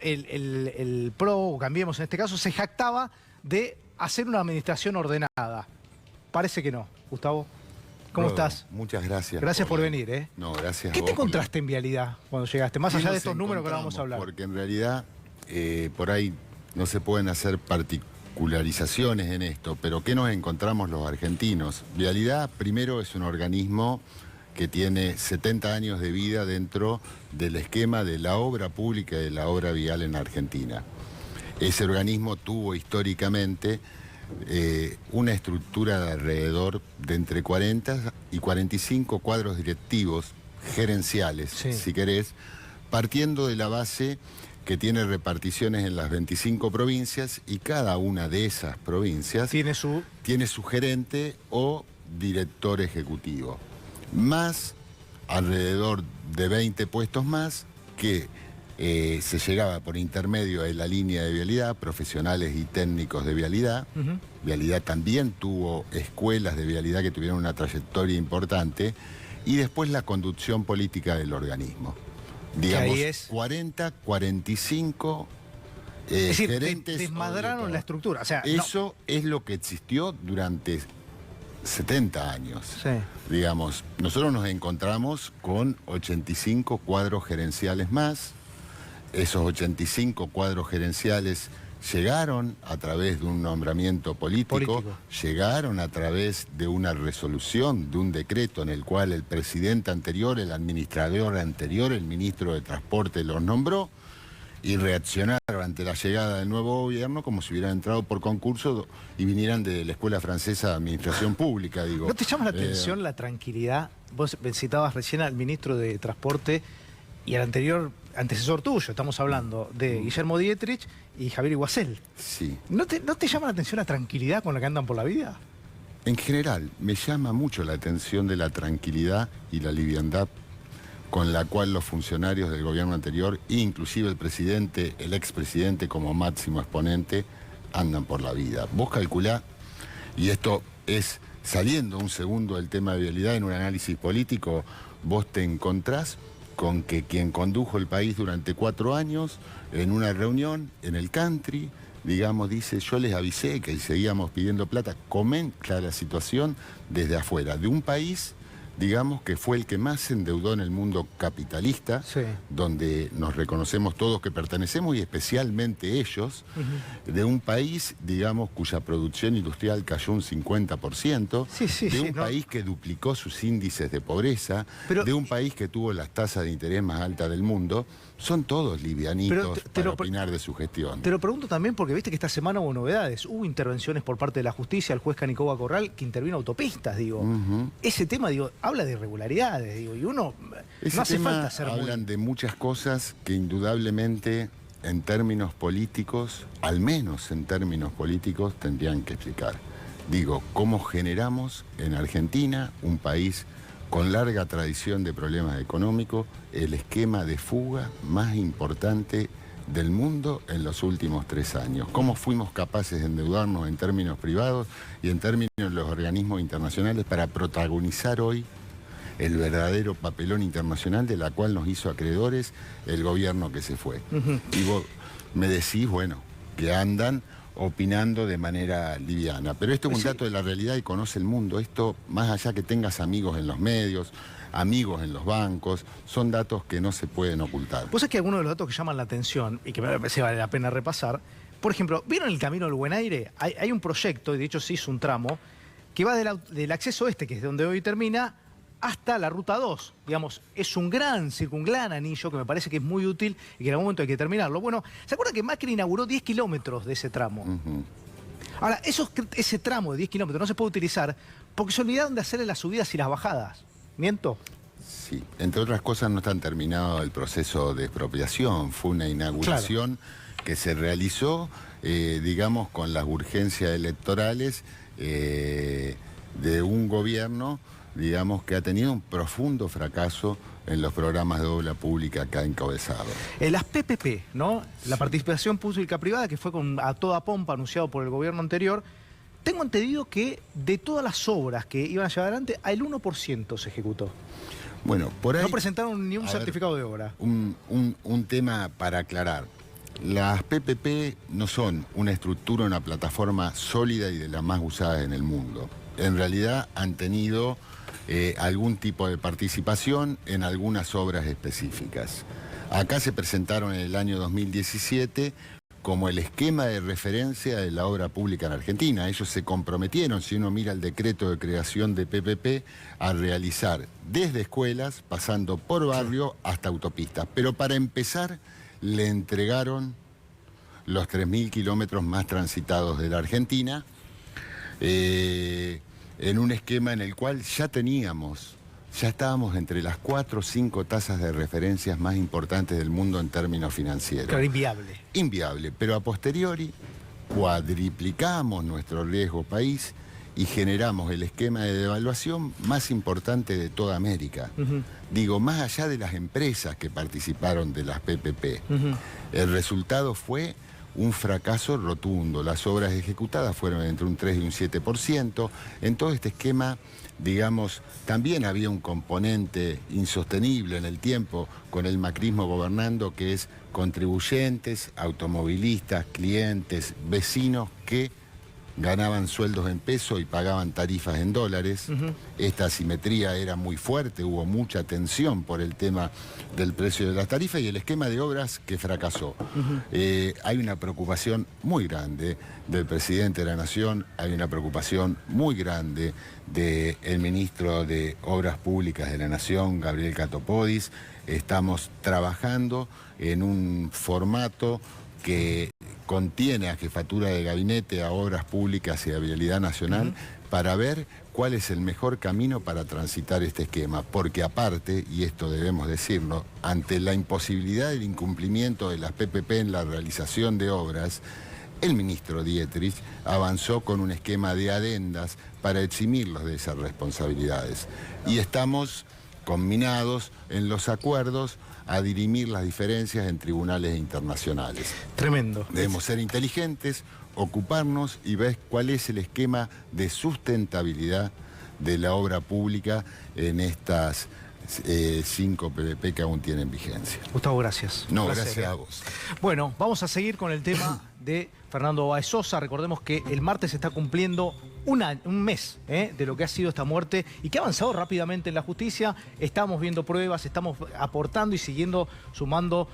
el PRO, o Cambiemos en este caso, se jactaba de hacer una administración ordenada. Parece que no. Gustavo, ¿cómo estás? Muchas gracias. Gracias por venir, ¿eh? No, gracias. ¿Qué te encontraste en Vialidad cuando llegaste? Más allá de estos números que ahora vamos a hablar. Porque en realidad, por ahí no se pueden hacer particularizaciones en esto, pero ¿qué nos encontramos los argentinos? Vialidad, primero, es un organismo que tiene 70 años de vida dentro del esquema de la obra pública y de la obra vial en Argentina. Ese organismo tuvo históricamente una estructura de alrededor de entre 40 y 45 cuadros directivos gerenciales, si querés, partiendo de la base que tiene reparticiones en las 25 provincias y cada una de esas provincias tiene su gerente o director ejecutivo, más alrededor de 20 puestos más que se llegaba por intermedio de la línea de vialidad, profesionales y técnicos de vialidad. Vialidad también tuvo escuelas de vialidad que tuvieron una trayectoria importante, y después la conducción política del organismo. Digamos, 40, 45 es decir, gerentes. desmadraron la estructura. O sea, eso es lo que existió durante 70 años. Digamos, nosotros nos encontramos con 85 cuadros gerenciales más. Esos 85 cuadros gerenciales llegaron a través de un nombramiento político, llegaron a través de una resolución, de un decreto en el cual el presidente anterior, el administrador anterior, el ministro de Transporte los nombró, y reaccionaron ante la llegada del nuevo gobierno como si hubieran entrado por concurso y vinieran de la Escuela Francesa de Administración Pública, digo. ¿No te llama la atención la tranquilidad? Vos citabas recién al ministro de Transporte y al anterior antecesor tuyo, estamos hablando de Guillermo Dietrich y Javier Iguacel. Sí. ¿No te llama la atención la tranquilidad con la que andan por la vida? En general, me llama mucho la atención de la tranquilidad y la liviandad con la cual los funcionarios del gobierno anterior, inclusive el presidente, el expresidente como máximo exponente, andan por la vida. Vos calculá, y esto es saliendo un segundo del tema de vialidad en un análisis político, vos te encontrás con que quien condujo el país durante 4 años, en una reunión en el country, digamos, dice, yo les avisé que seguíamos pidiendo plata, comenta la situación desde afuera, de un país, digamos, que fue el que más se endeudó en el mundo capitalista, donde nos reconocemos todos que pertenecemos, y especialmente ellos, de un país, digamos, cuya producción industrial cayó un 50%, de un país que duplicó sus índices de pobreza, de un país que tuvo las tasas de interés más altas del mundo. Son todos livianitos para opinar de su gestión. Te lo pregunto también porque viste que esta semana hubo novedades. Hubo intervenciones por parte de la justicia, el juez Canicoba Corral, que intervino autopistas, digo. Ese tema, digo, habla de irregularidades, digo, y uno Ese no hace tema falta ser hablan de muchas cosas que indudablemente en términos políticos, al menos en términos políticos, tendrían que explicar. Digo, ¿cómo generamos en Argentina, un país con larga tradición de problemas económicos, el esquema de fuga más importante del mundo en los últimos 3 años. ¿Cómo fuimos capaces de endeudarnos en términos privados y en términos de los organismos internacionales para protagonizar hoy el verdadero papelón internacional de la cual nos hizo acreedores el gobierno que se fue? Y vos me decís, bueno, que andan opinando de manera liviana. Pero esto es un dato de la realidad y conoce el mundo. Esto, más allá que tengas amigos en los medios, amigos en los bancos, son datos que no se pueden ocultar. Vos sabés que algunos de los datos que llaman la atención y que me parece vale la pena repasar, por ejemplo, ¿vieron el Camino del Buen Aire? Hay un proyecto, y de hecho se hizo un tramo, que va del acceso este, que es donde hoy termina, hasta la Ruta 2. Digamos, es un gran anillo que me parece que es muy útil y que en algún momento hay que terminarlo. Bueno, ¿se acuerdan que Macri inauguró 10 kilómetros de ese tramo? Ahora, ese tramo de 10 kilómetros no se puede utilizar porque se olvidaron de hacerle las subidas y las bajadas. ¿Miento? Sí, entre otras cosas no está terminado el proceso de expropiación. Fue una inauguración que se realizó, digamos, con las urgencias electorales de un gobierno, digamos, que ha tenido un profundo fracaso en los programas de obra pública que ha encabezado. Las PPP, ¿no? La participación pública-privada, que fue a toda pompa anunciado por el gobierno anterior. Tengo entendido que de todas las obras que iban a llevar adelante, el 1% se ejecutó. Bueno, por ahí... No presentaron ni un certificado de obra. Un tema para aclarar. Las PPP no son una estructura, una plataforma sólida y de las más usadas en el mundo. En realidad han tenido algún tipo de participación en algunas obras específicas. Acá se presentaron en el año 2017 como el esquema de referencia de la obra pública en Argentina. Ellos se comprometieron, si uno mira el decreto de creación de PPP, a realizar desde escuelas, pasando por barrio hasta autopistas. Pero para empezar, le entregaron los 3.000 kilómetros más transitados de la Argentina, en un esquema en el cual ya estábamos entre las 4 o 5 tasas de referencias más importantes del mundo en términos financieros. Claro, inviable. Inviable, pero a posteriori cuadriplicamos nuestro riesgo país y generamos el esquema de devaluación más importante de toda América. Digo, más allá de las empresas que participaron de las PPP, el resultado fue un fracaso rotundo. Las obras ejecutadas fueron entre un 3 y un 7%. En todo este esquema, digamos, también había un componente insostenible en el tiempo con el macrismo gobernando, que es contribuyentes, automovilistas, clientes, vecinos que ganaban sueldos en pesos y pagaban tarifas en dólares. Esta asimetría era muy fuerte, hubo mucha tensión por el tema del precio de las tarifas y el esquema de obras que fracasó. Hay una preocupación muy grande del presidente de la Nación, hay una preocupación muy grande del ministro de Obras Públicas de la Nación, Gabriel Catopodis. Estamos trabajando en un formato que contiene a Jefatura de Gabinete, a Obras Públicas y a Vialidad Nacional para ver cuál es el mejor camino para transitar este esquema. Porque aparte, y esto debemos decirlo, ante la imposibilidad del incumplimiento de las PPP en la realización de obras, el ministro Dietrich avanzó con un esquema de adendas para eximirlos de esas responsabilidades. Y estamos combinados en los acuerdos a dirimir las diferencias en tribunales internacionales. Tremendo. Debemos ser inteligentes, ocuparnos y ver cuál es el esquema de sustentabilidad de la obra pública en estas 5 PPP que aún tienen vigencia. Gustavo, gracias. No, gracias a vos. Bueno, vamos a seguir con el tema de Fernando Báez Sosa. Recordemos que el martes se está cumpliendo un mes de lo que ha sido esta muerte y que ha avanzado rápidamente en la justicia. Estamos viendo pruebas, estamos aportando y siguiendo, sumando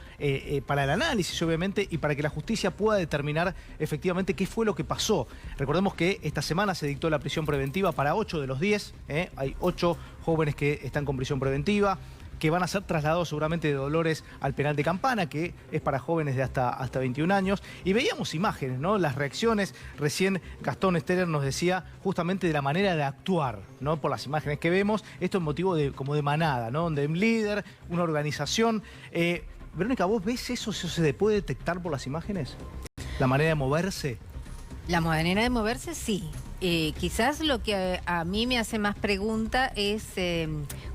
para el análisis, obviamente, y para que la justicia pueda determinar efectivamente qué fue lo que pasó. Recordemos que esta semana se dictó la prisión preventiva para 8 de los 10. Hay 8 jóvenes que están con prisión preventiva, que van a ser trasladados seguramente de Dolores al penal de Campana, que es para jóvenes de hasta 21 años. Y veíamos imágenes, ¿no? Las reacciones. Recién Gastón Steller nos decía justamente de la manera de actuar, ¿no? Por las imágenes que vemos. Esto es motivo como de manada, ¿no? De un líder, una organización. Verónica, ¿vos ves eso? ¿Eso se puede detectar por las imágenes? ¿La manera de moverse? La manera de moverse, sí. Quizás lo que a mí me hace más pregunta es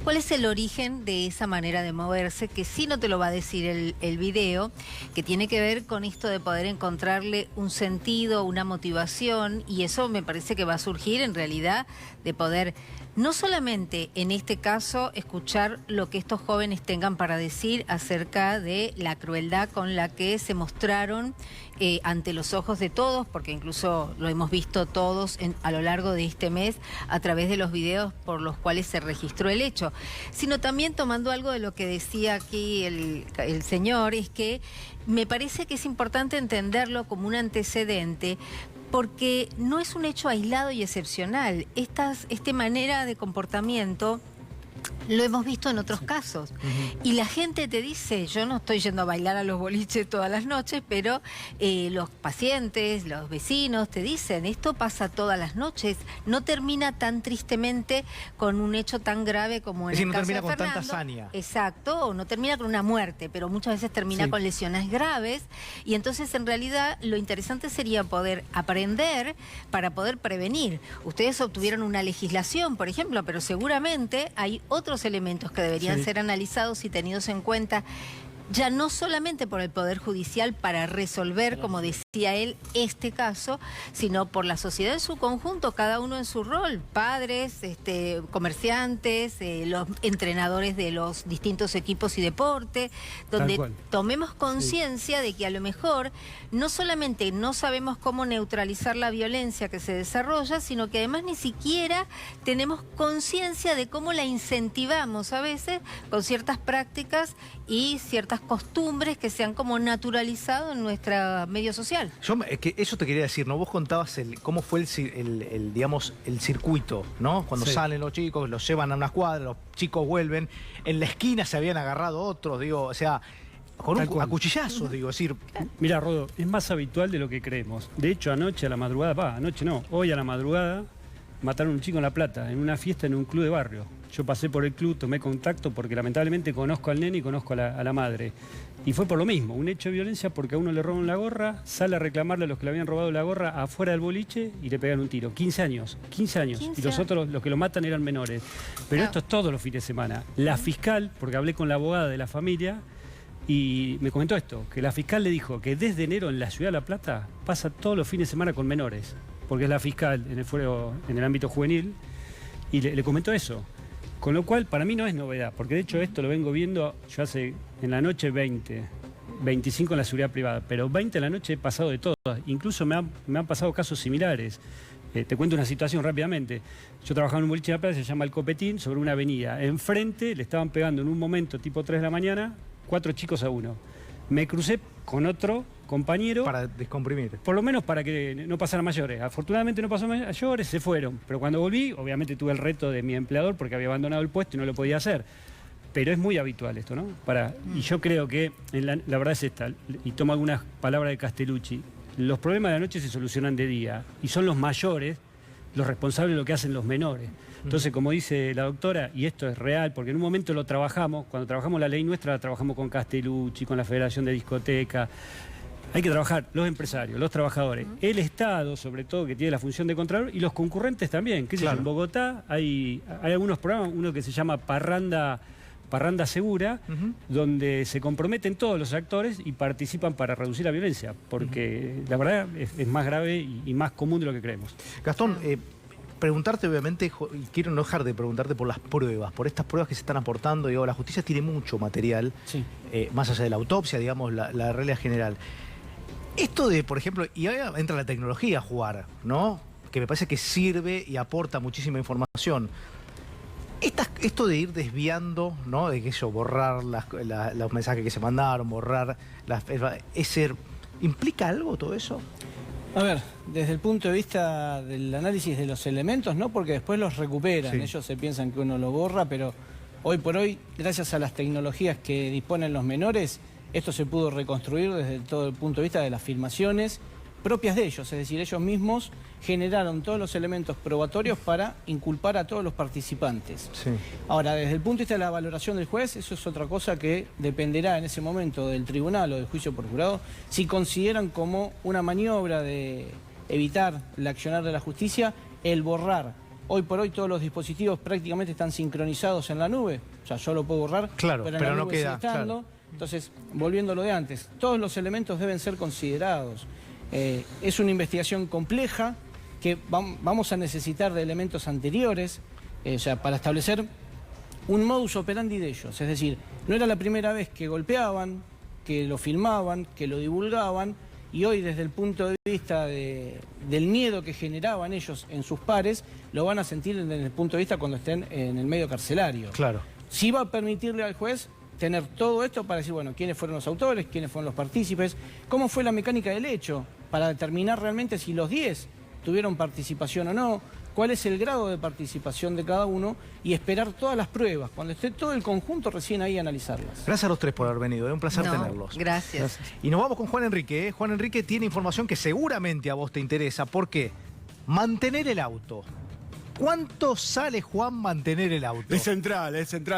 cuál es el origen de esa manera de moverse, que sí no te lo va a decir el video, que tiene que ver con esto de poder encontrarle un sentido, una motivación, y eso me parece que va a surgir en realidad de poder no solamente en este caso escuchar lo que estos jóvenes tengan para decir acerca de la crueldad con la que se mostraron ante los ojos de todos, porque incluso lo hemos visto todos a lo largo de este mes a través de los videos por los cuales se registró el hecho, sino también tomando algo de lo que decía aquí el señor, es que me parece que es importante entenderlo como un antecedente, porque no es un hecho aislado y excepcional. Esta manera de comportamiento lo hemos visto en otros casos. Y la gente te dice, yo no estoy yendo a bailar a los boliches todas las noches, pero los pacientes, los vecinos te dicen, esto pasa todas las noches, no termina tan tristemente con un hecho tan grave como en el caso de Fernando. No termina con tanta hazaña. Exacto, o no termina con una muerte, pero muchas veces termina con lesiones graves. Y entonces en realidad lo interesante sería poder aprender para poder prevenir. Ustedes obtuvieron una legislación, por ejemplo, pero seguramente hay otros elementos que deberían ser analizados y tenidos en cuenta, ya no solamente por el Poder Judicial para resolver, como decía él, este caso, sino por la sociedad en su conjunto, cada uno en su rol, padres, comerciantes, los entrenadores de los distintos equipos y deporte, donde tomemos conciencia de que a lo mejor no solamente no sabemos cómo neutralizar la violencia que se desarrolla, sino que además ni siquiera tenemos conciencia de cómo la incentivamos a veces con ciertas prácticas y ciertas costumbres que se han como naturalizado en nuestro medio social. Que eso te quería decir, ¿no? Vos contabas cómo fue digamos, el circuito, ¿no? Cuando salen los chicos, los llevan a una escuadra, los chicos vuelven, en la esquina se habían agarrado otros, digo, o sea, con a cuchillazos, digo, es decir... Mira, Rodo, es más habitual de lo que creemos. De hecho, anoche a la madrugada, anoche no, hoy a la madrugada, mataron a un chico en La Plata, en una fiesta en un club de barrio. Yo pasé por el club, tomé contacto porque lamentablemente conozco al nene y conozco a la madre. Y fue por lo mismo, un hecho de violencia porque a uno le roban la gorra, sale a reclamarle a los que le habían robado la gorra afuera del boliche y le pegan un tiro. 15 años. Y los otros, los que lo matan, eran menores. Pero esto es todos los fines de semana. La fiscal, porque hablé con la abogada de la familia, y me comentó esto, que la fiscal le dijo que desde enero en la ciudad de La Plata pasa todos los fines de semana con menores, porque es la fiscal en el ámbito juvenil, y le comentó eso. Con lo cual, para mí no es novedad, porque de hecho esto lo vengo viendo yo hace en la noche 20, 25 en la seguridad privada, pero 20 en la noche he pasado de todas. Incluso me han pasado casos similares. Te cuento una situación rápidamente. Yo trabajaba en un boliche de La Plata, se llama El Copetín, sobre una avenida. Enfrente le estaban pegando en un momento, tipo 3 de la mañana, 4 chicos a uno. Me crucé con otro compañero... Para descomprimir. Por lo menos para que no pasara mayores. Afortunadamente no pasó mayores, se fueron. Pero cuando volví, obviamente tuve el reto de mi empleador porque había abandonado el puesto y no lo podía hacer. Pero es muy habitual esto, ¿no? Y yo creo que, la verdad es esta, y tomo algunas palabras de Castellucci, los problemas de la noche se solucionan de día y son los mayores los responsables de lo que hacen los menores. Entonces, como dice la doctora, y esto es real, porque en un momento lo trabajamos, cuando trabajamos la ley nuestra, la trabajamos con Castellucci, con la Federación de Discotecas. Hay que trabajar los empresarios, los trabajadores, el Estado, sobre todo, que tiene la función de controlador, y los concurrentes también. En Bogotá hay algunos programas, uno que se llama Parranda Segura, donde se comprometen todos los actores y participan para reducir la violencia, porque la verdad es más grave y más común de lo que creemos. Gastón, preguntarte obviamente, y quiero no dejar de preguntarte por las pruebas, por estas pruebas que se están aportando. Digo, la justicia tiene mucho material, más allá de la autopsia, digamos, la regla general. Esto de, por ejemplo, y ahora entra la tecnología a jugar, ¿no? Que me parece que sirve y aporta muchísima información. Esto de ir desviando, ¿no? De que eso, borrar los mensajes que se mandaron, borrar ¿implica algo todo eso? A ver, desde el punto de vista del análisis de los elementos, no, porque después los recuperan. Ellos se piensan que uno lo borra, pero hoy por hoy, gracias a las tecnologías que disponen los menores, esto se pudo reconstruir desde todo el punto de vista de las filmaciones propias de ellos, es decir, ellos mismos generaron todos los elementos probatorios para inculpar a todos los participantes. Ahora, desde el punto de vista de la valoración del juez, eso es otra cosa que dependerá en ese momento del tribunal o del juicio por jurado, si consideran como una maniobra de evitar el accionar de la justicia el borrar. Hoy por hoy todos los dispositivos prácticamente están sincronizados en la nube. O sea, yo lo puedo borrar, claro, pero, pero en la no nube queda, sigue estando. claro. Entonces, volviendo a lo de antes, todos los elementos deben ser considerados. Es una investigación compleja que vamos a necesitar de elementos anteriores, o sea, para establecer un modus operandi de ellos. Es decir, no era la primera vez que golpeaban, que lo filmaban, que lo divulgaban, y hoy desde el punto de vista del miedo que generaban ellos en sus pares, lo van a sentir desde el punto de vista cuando estén en el medio carcelario. Claro. Sí va a permitirle al juez tener todo esto para decir, bueno, quiénes fueron los autores, quiénes fueron los partícipes, cómo fue la mecánica del hecho, para determinar realmente si los 10 tuvieron participación o no, cuál es el grado de participación de cada uno y esperar todas las pruebas. Cuando esté todo el conjunto, recién ahí analizarlas. Gracias a los tres por haber venido, es un placer No, tenerlos. gracias. Y nos vamos con Juan Enrique. Juan Enrique tiene información que seguramente a vos te interesa. ¿Por qué? Mantener el auto. ¿Cuánto sale, Juan, mantener el auto? Es central,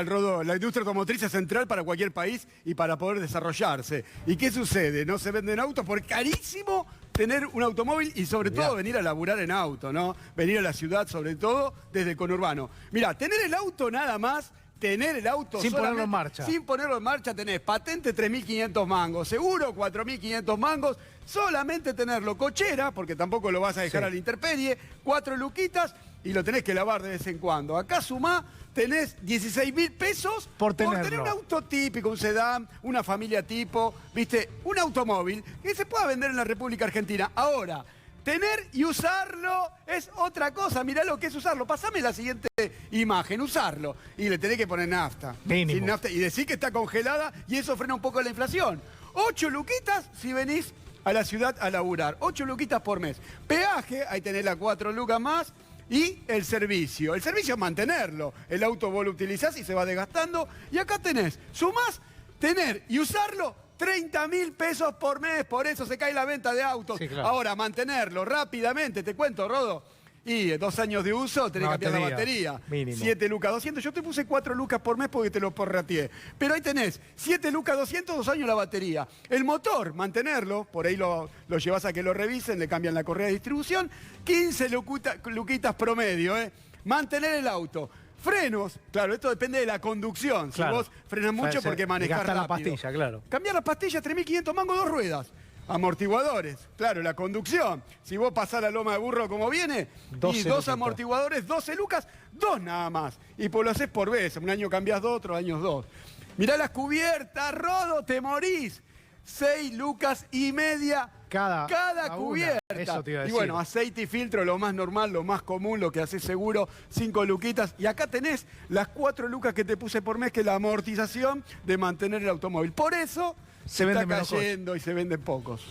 Rodo. La industria automotriz es central para cualquier país y para poder desarrollarse. ¿Y qué sucede? No se venden autos por carísimo tener un automóvil y sobre todo venir a laburar en auto, ¿no? Venir a la ciudad, sobre todo, desde el conurbano. Mirá, tener el auto nada más, tener el auto sin ponerlo en marcha. Sin ponerlo en marcha tenés patente 3.500 mangos, seguro 4.500 mangos, solamente tenerlo, cochera, porque tampoco lo vas a dejar a la intemperie, 4 luquitas y lo tenés que lavar de vez en cuando. Acá sumá, tenés 16.000 pesos por tener un auto típico, un sedán, una familia tipo, viste, un automóvil que se pueda vender en la República Argentina. Ahora, tener y usarlo es otra cosa. Mirá lo que es usarlo. Pasame la siguiente imagen, usarlo. Y le tenés que poner nafta. Mínimo. Sin nafta. Y decir que está congelada y eso frena un poco la inflación. 8 luquitas si venís a la ciudad a laburar. 8 luquitas por mes. Peaje, ahí tenés las 4 lucas más. Y el servicio. El servicio es mantenerlo. El auto vos lo utilizás y se va desgastando. Y acá tenés, sumás, tener y usarlo, 30.000 pesos por mes. Por eso se cae la venta de autos. Sí, claro. Ahora, mantenerlo rápidamente, te cuento, Rodo. Y 2 años de uso, tenés que cambiar la batería. Mínimo. 7 lucas 200. Yo te puse 4 lucas por mes porque te lo porrateé. Pero ahí tenés 7 lucas 200, 2 años la batería. El motor, mantenerlo, por ahí lo llevas a que lo revisen, le cambian la correa de distribución. 15 luquitas promedio, ¿eh? Mantener el auto. Frenos, claro, esto depende de la conducción. Claro. Si vos frenas mucho porque manejás rápido. la pastilla, claro. Cambiar la pastilla, 3.500 mangos, 2 ruedas. Amortiguadores, claro, la conducción. Si vos pasás la loma de burro como viene, y 2 amortiguadores, 12 lucas, 2 nada más. Y pues lo haces por vez, un año cambiás 2, otro año 2. Mirá las cubiertas, Rodo, te morís. 6 lucas y media cada cubierta. Eso te iba a decir. Y bueno, aceite y filtro, lo más normal, lo más común, lo que haces seguro, 5 luquitas. Y acá tenés las 4 lucas que te puse por mes, que es la amortización de mantener el automóvil. Por eso se está venden cayendo y se venden pocos.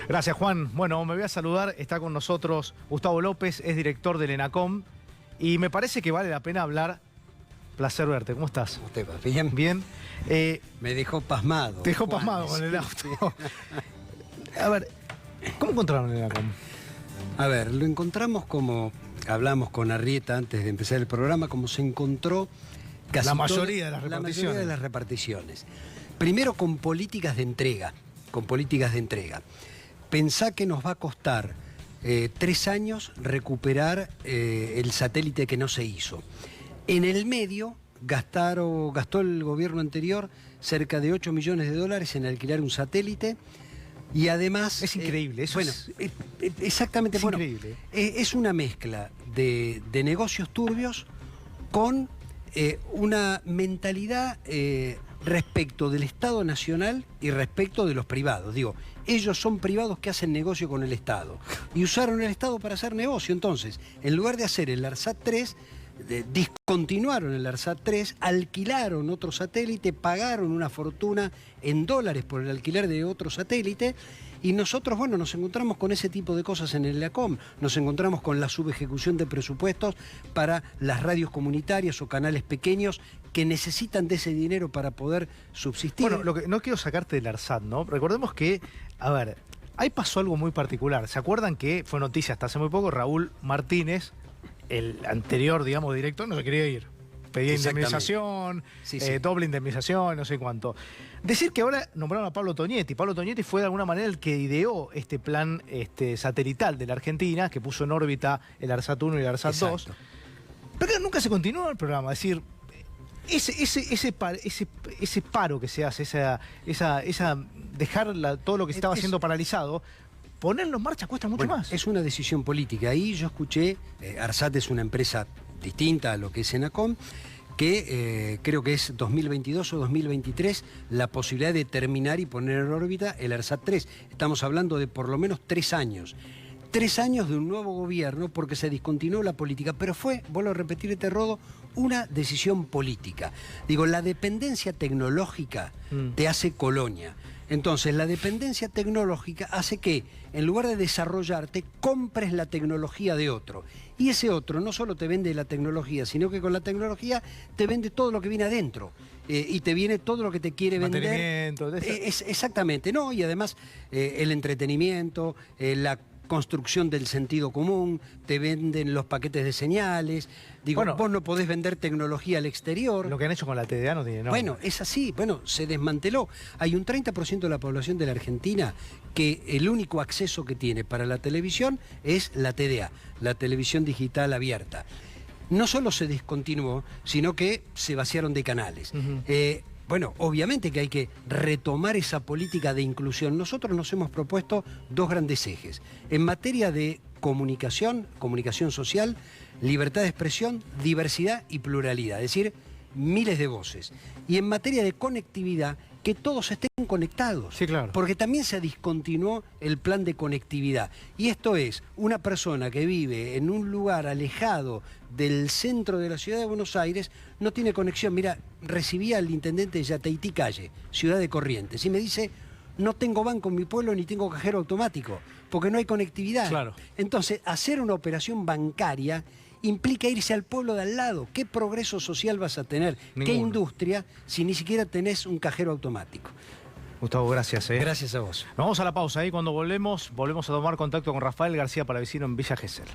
Gracias, Juan. Bueno, me voy a saludar. Está con nosotros Gustavo López, es director del ENACOM. Y me parece que vale la pena hablar. Placer verte. ¿Cómo estás? ¿Cómo te va? Bien. Bien. Me dejó pasmado. Te dejó pasmado con el auto. A ver, ¿cómo encontraron el ENACOM? A ver, lo encontramos como hablamos con Arrieta antes de empezar el programa, como se encontró casi la mayoría de las la reparticiones. mayoría de las reparticiones. Primero con políticas de entrega, Pensá que nos va a costar 3 años recuperar el satélite que no se hizo. En el medio gastó el gobierno anterior cerca de $8 millones en alquilar un satélite y además... Es increíble, eso bueno, es... exactamente, Es bueno, increíble. Es una mezcla de negocios turbios con una mentalidad respecto del Estado Nacional y respecto de los privados. Digo, ellos son privados que hacen negocio con el Estado y usaron el Estado para hacer negocio. Entonces, en lugar de hacer el ARSAT 3, discontinuaron el ARSAT 3, alquilaron otro satélite, pagaron una fortuna en dólares por el alquiler de otro satélite y nosotros, bueno, nos encontramos con ese tipo de cosas en el ENACOM, nos encontramos con la subejecución de presupuestos para las radios comunitarias o canales pequeños que necesitan de ese dinero para poder subsistir. Bueno, no quiero sacarte del ARSAT, ¿no? Recordemos que, a ver, ahí pasó algo muy particular. ¿Se acuerdan que fue noticia hasta hace muy poco? Raúl Martínez, el anterior, digamos, director, no se quería ir. pedía Exactamente. indemnización, Sí, sí. doble indemnización, no sé cuánto. Decir que ahora nombraron a Pablo Tonietti. Pablo Tonietti fue de alguna manera el que ideó este plan satelital de la Argentina, que puso en órbita el ARSAT 1 y el ARSAT 2. Exacto. Pero que nunca se continuó el programa. Es decir, ese paro que se hace, dejar todo lo que se estaba haciendo paralizado, ponerlo en marcha cuesta mucho Bueno, más. es una decisión política. Ahí yo escuché, ARSAT es una empresa distinta a lo que es Enacom, que creo que es 2022 o 2023 la posibilidad de terminar y poner en órbita el ARSAT 3. Estamos hablando de por lo menos 3 años. 3 años de un nuevo gobierno porque se discontinuó la política, pero fue, vuelvo a repetir este rodo, una decisión política. Digo, la dependencia tecnológica te hace colonia. Entonces, la dependencia tecnológica hace que, en lugar de desarrollarte, compres la tecnología de otro. Y ese otro no solo te vende la tecnología, sino que con la tecnología te vende todo lo que viene adentro. Y te viene todo lo que te quiere vender. Mantenimiento, Exactamente, ¿no? Y además, el entretenimiento, la construcción del sentido común, te venden los paquetes de señales. Digo, Bueno, vos no podés vender tecnología al exterior. Lo que han hecho con la TDA no tiene nombre. Bueno, es así, bueno, se desmanteló. Hay un 30% de la población de la Argentina que el único acceso que tiene para la televisión es la TDA, la televisión digital abierta. No solo se descontinuó, sino que se vaciaron de canales. Bueno, obviamente que hay que retomar esa política de inclusión. Nosotros nos hemos propuesto 2 grandes ejes. En materia de comunicación social, libertad de expresión, diversidad y pluralidad, es decir, miles de voces. Y en materia de conectividad, que todos estén conectados. Sí, claro. Porque también se discontinuó el plan de conectividad. Y esto es, una persona que vive en un lugar alejado del centro de la ciudad de Buenos Aires no tiene conexión. Mira, recibí al intendente de Yateití Calle, ciudad de Corrientes, y me dice, no tengo banco en mi pueblo ni tengo cajero automático, porque no hay conectividad. Claro. Entonces, hacer una operación bancaria implica irse al pueblo de al lado. ¿Qué progreso social vas a tener? Ninguno. ¿Qué industria si ni siquiera tenés un cajero automático? Gustavo, gracias. Gracias a vos. Nos vamos a la pausa. Ahí cuando volvemos a tomar contacto con Rafael García Palavecino en Villa Gesell.